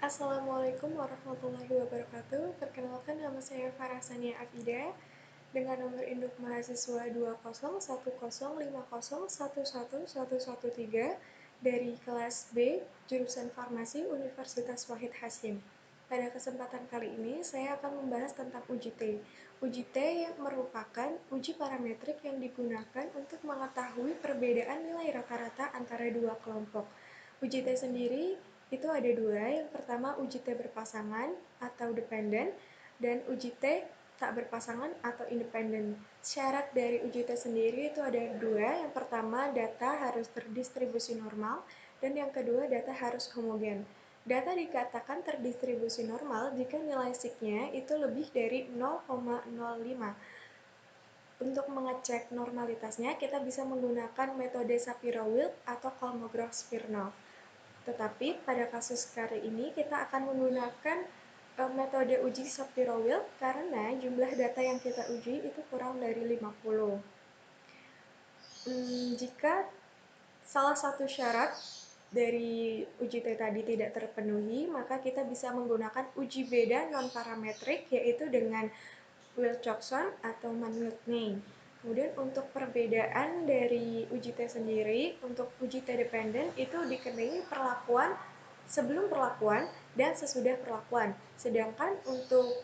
Assalamualaikum warahmatullahi wabarakatuh. Perkenalkan, nama saya Farahsania Afida dengan nomor induk mahasiswa 201050111113 dari kelas B, jurusan Farmasi Universitas Wahid Hasyim. Pada kesempatan kali ini, saya akan membahas tentang uji T. Uji T yang merupakan uji parametrik yang digunakan untuk mengetahui perbedaan nilai rata-rata antara dua kelompok. Uji T sendiri itu ada dua. Yang pertama uji T berpasangan atau dependen, dan uji T tak berpasangan atau independen. Syarat dari uji T sendiri itu ada dua. Yang pertama, data harus terdistribusi normal, dan yang kedua, data harus homogen. Data dikatakan terdistribusi normal jika nilai sigma-nya itu lebih dari 0,05. Untuk mengecek normalitasnya, kita bisa menggunakan metode Shapiro-Wilk atau Kolmogorov-Smirnov. Tetapi pada kasus kali ini kita akan menggunakan metode uji Shapiro-Wilk karena jumlah data yang kita uji itu kurang dari 50. Jika salah satu syarat dari uji T tadi tidak terpenuhi, maka kita bisa menggunakan uji beda non-parametrik, yaitu dengan Wilcoxon atau Mann-Whitney. Kemudian untuk perbedaan dari uji T sendiri, untuk uji T dependen itu dikenai perlakuan sebelum perlakuan dan sesudah perlakuan. Sedangkan untuk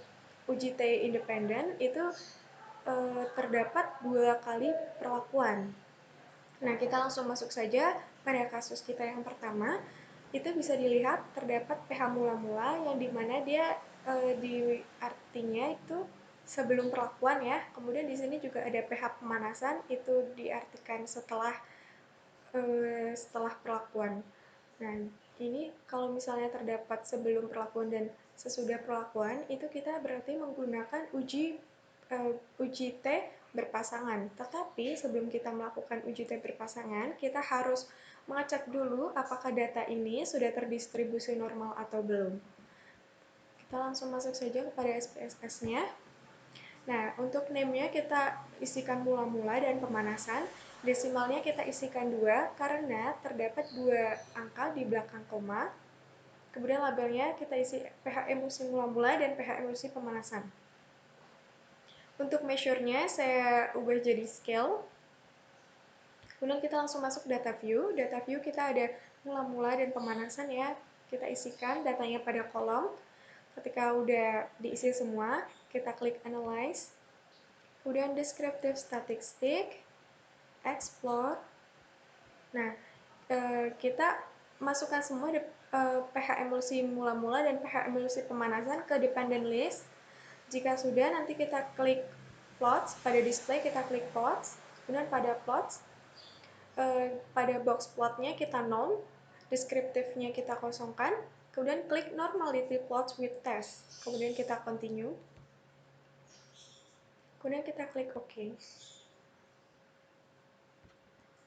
uji T independen itu terdapat 2 kali perlakuan. Nah, kita langsung masuk saja pada kasus kita yang pertama. Itu bisa dilihat terdapat pH mula-mula yang dimana dia di artinya itu sebelum perlakuan ya. Kemudian di sini juga ada pH pemanasan, itu diartikan setelah perlakuan. Nah, ini kalau misalnya terdapat sebelum perlakuan dan sesudah perlakuan, itu kita berarti menggunakan uji T berpasangan. Tetapi sebelum kita melakukan uji T berpasangan, kita harus mengecek dulu apakah data ini sudah terdistribusi normal atau belum. Kita langsung masuk saja kepada SPSS-nya. Nah, untuk name-nya kita isikan mula-mula dan pemanasan. Desimalnya kita isikan 2 karena terdapat 2 angka di belakang koma. Kemudian labelnya kita isi pH emulsi mula-mula dan pH emulsi pemanasan. Untuk measure-nya saya ubah jadi scale. Kemudian kita langsung masuk data view. Data view kita ada mula-mula dan pemanasan ya. Kita isikan datanya pada kolom. Ketika udah diisi semua, kita klik analyze. Kemudian descriptive statistic, explore. Nah, kita masukkan semua pH emulsi mula-mula dan pH emulsi pemanasan ke dependent list. Jika sudah, nanti kita klik plots. Pada display kita klik plots. Kemudian pada plots, pada box plotnya kita none, deskriptifnya kita kosongkan. Kemudian klik normality plots with test. Kemudian kita continue. Kemudian kita klik OK.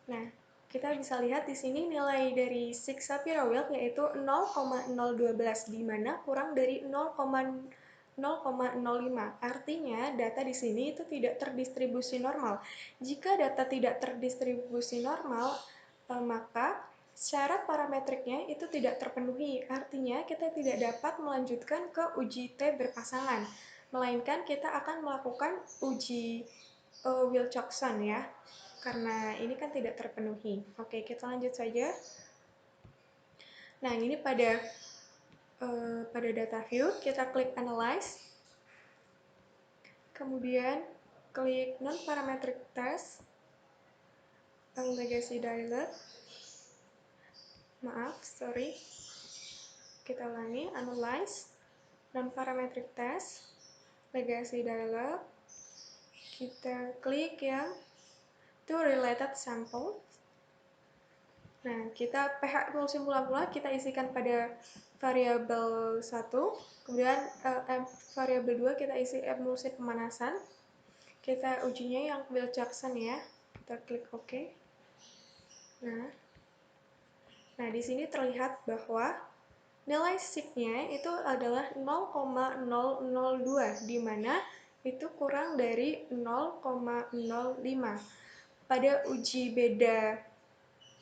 Nah, kita bisa lihat di sini nilai dari sig Shapiro-Wilk yaitu 0,012, di mana kurang dari 0,05. Artinya data di sini itu tidak terdistribusi normal. Jika data tidak terdistribusi normal, maka syarat parametriknya itu tidak terpenuhi. Artinya kita tidak dapat melanjutkan ke uji T berpasangan, melainkan kita akan melakukan uji Wilcoxon ya, karena ini kan tidak terpenuhi. Oke, kita lanjut saja. Nah, ini pada data view, kita klik analyze. Kemudian klik non-parametric test, legacy dialog. Kita ulangi, analyze, non-parametric test, legacy dialog. Kita klik yang to related sample. Nah, kita pH emulsi mula-mula kita isikan pada variabel 1, kemudian variabel 2 kita isi emulsi pemanasan. Kita ujinya yang Wilcoxon ya. Kita klik OK. Nah, di sini terlihat bahwa nilai sig-nya itu adalah 0,002, di mana itu kurang dari 0,05. Pada uji beda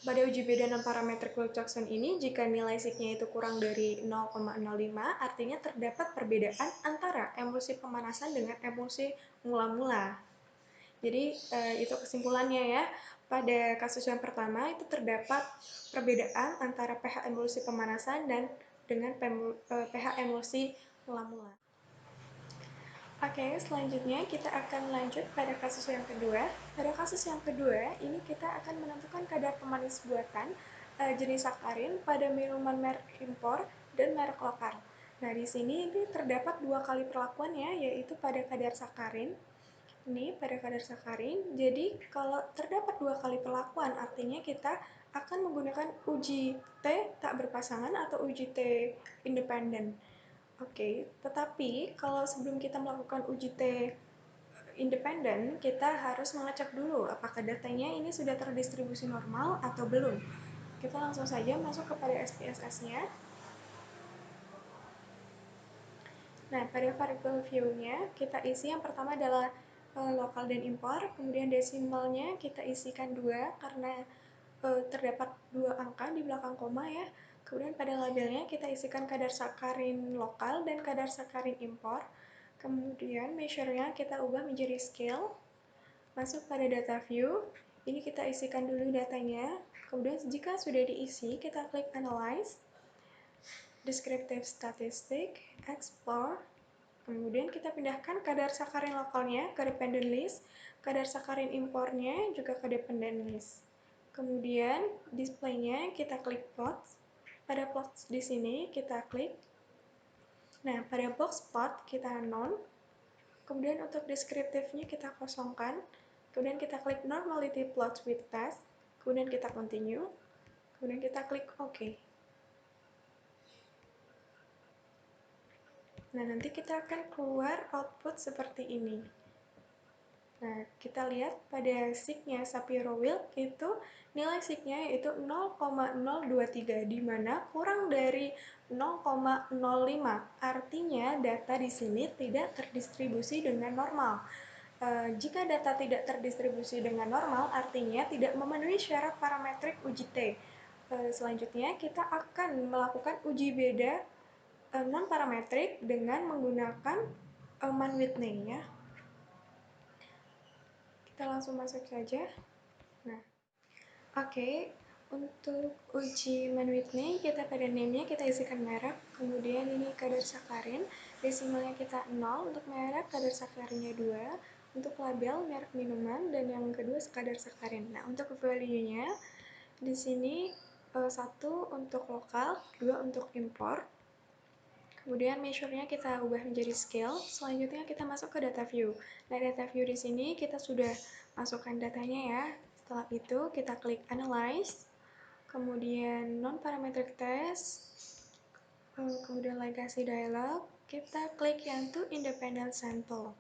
Pada uji beda non-parametric Wilcoxon ini, jika nilai sigma itu kurang dari 0,05, artinya terdapat perbedaan antara emulsi pemanasan dengan emulsi mula-mula. Jadi itu kesimpulannya ya. Pada kasus yang pertama itu terdapat perbedaan antara pH emulsi pemanasan dan dengan pH emulsi mula-mula. Oke, selanjutnya kita akan lanjut pada kasus yang kedua. Pada kasus yang kedua, ini kita akan menentukan kadar pemanis buatan jenis sakarin pada minuman merek impor dan merek lokal. Nah, di sini ini terdapat dua kali perlakuannya, yaitu pada kadar sakarin. Ini pada kadar sakarin. Jadi, kalau terdapat dua kali perlakuan, artinya kita akan menggunakan uji T tak berpasangan atau uji T independen. Oke, tetapi kalau sebelum kita melakukan uji T independen, kita harus mengecek dulu apakah datanya ini sudah terdistribusi normal atau belum. Kita langsung saja masuk kepada SPSS-nya. Nah, pada variable view-nya, kita isi yang pertama adalah lokal dan impor, kemudian desimalnya kita isikan 2 karena terdapat 2 angka di belakang koma ya. Kemudian pada labelnya kita isikan kadar sakarin lokal dan kadar sakarin impor. Kemudian measure-nya kita ubah menjadi scale. Masuk pada data view, ini kita isikan dulu datanya. Kemudian jika sudah diisi, kita klik analyze, descriptive statistic, explore. Kemudian kita pindahkan kadar sakarin lokalnya ke dependent list, kadar sakarin impornya juga ke dependent list. Kemudian displaynya kita klik plots. Pada plots di sini kita klik. Nah, pada box plot kita none. Kemudian untuk deskriptifnya kita kosongkan. Kemudian kita klik normality plots with test. Kemudian kita continue. Kemudian kita klik OK. Nah, nanti kita akan keluar output seperti ini. Nah, kita lihat pada signya Shapiro Wilk itu nilai signya yaitu 0,023, di mana kurang dari 0,05. Artinya data di sini tidak terdistribusi dengan normal. Jika data tidak terdistribusi dengan normal, artinya tidak memenuhi syarat parametrik uji T. Selanjutnya, kita akan melakukan uji beda non-parametrik dengan menggunakan Mann-Whitney ya. Kita langsung masuk saja. Nah, oke. Untuk uji Mann-Whitney, kita pada name-nya kita isikan merek, kemudian ini kadar sakarin, desimalnya kita 0, untuk merek kadar sakarinnya 2, untuk label merek minuman, dan yang kedua kadar sakarin. Nah, untuk value-nya, di sini 1 untuk lokal, 2 untuk impor. Kemudian measure-nya kita ubah menjadi scale. Selanjutnya kita masuk ke data view. Nah, data view di sini kita sudah masukkan datanya ya. Setelah itu kita klik analyze, kemudian non-parametric test, kemudian legacy dialog, kita klik yang to independent sample.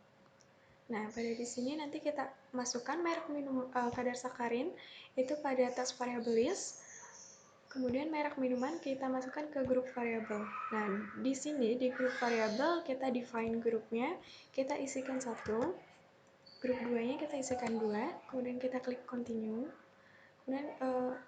Nah, pada di sini nanti kita masukkan merek minum kadar sakarin itu pada test variable list. Kemudian merek minuman kita masukkan ke grup variabel. Nah, di sini di grup variabel kita define grupnya, kita isikan 1. Grup 2-nya kita isikan 2, kemudian kita klik continue. Kemudian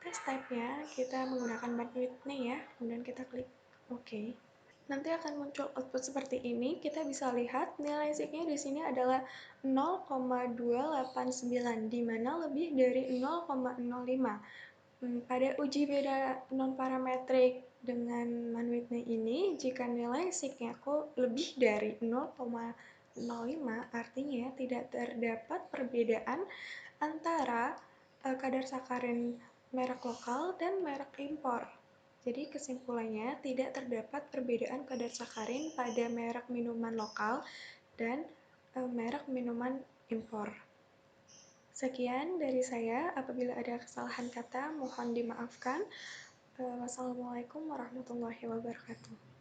test type-nya kita menggunakan Mann-Whitney ya, kemudian kita klik OK. Nanti akan muncul output seperti ini. Kita bisa lihat nilai signya di sini adalah 0,289, di mana lebih dari 0,05. Pada uji beda non-parametrik dengan Mann-Whitney ini, jika nilai signya lebih dari 0,05, artinya tidak terdapat perbedaan antara kadar sakarin merek lokal dan merek impor. Jadi kesimpulannya tidak terdapat perbedaan kadar sakarin pada merek minuman lokal dan merek minuman impor. Sekian dari saya, apabila ada kesalahan kata mohon dimaafkan. Wassalamualaikum warahmatullahi wabarakatuh.